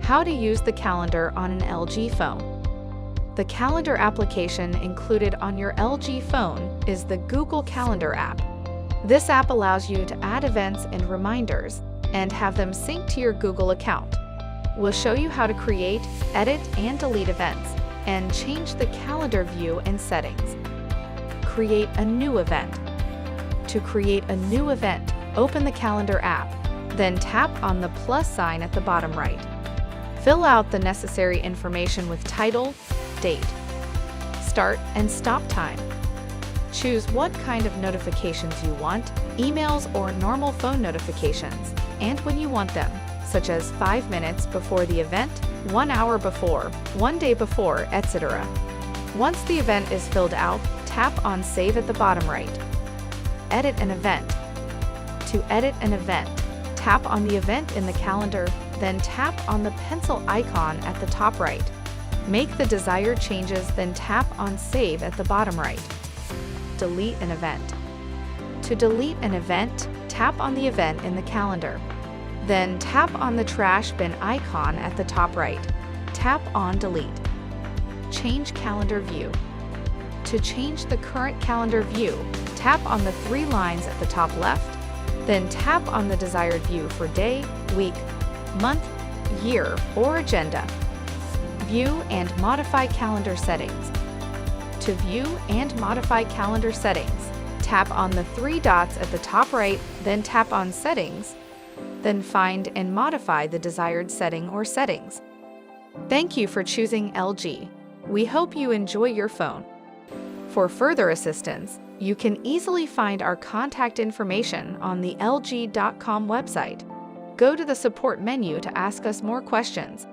How to use the calendar on an LG phone. The calendar application included on your LG phone is the Google Calendar app. This app allows you to add events and reminders and have them sync to your Google account. We'll show you how to create, edit, and delete events, and change the calendar view and settings. Create a new event. To create a new event, open the calendar app, then tap on the plus sign at the bottom right. Fill out the necessary information with title, date, start and stop time. Choose what kind of notifications you want, emails or normal phone notifications, and when you want them, such as 5 minutes before the event, 1 hour before, 1 day before, etc. Once the event is filled out, tap on Save at the bottom right. Edit an event. To edit an event, tap on the event in the calendar, then tap on the pencil icon at the top right. Make the desired changes, then tap on Save at the bottom right. Delete an event. To delete an event, tap on the event in the calendar. Then tap on the trash bin icon at the top right. Tap on Delete. Change calendar view. To change the current calendar view, tap on the 3 lines at the top left, then tap on the desired view for day, week, month, year, or agenda. View and modify calendar settings. To view and modify calendar settings, tap on the 3 dots at the top right, then tap on Settings, then find and modify the desired setting or settings. Thank you for choosing LG. We hope you enjoy your phone. For further assistance, you can easily find our contact information on the LG.com website. Go to the support menu to ask us more questions.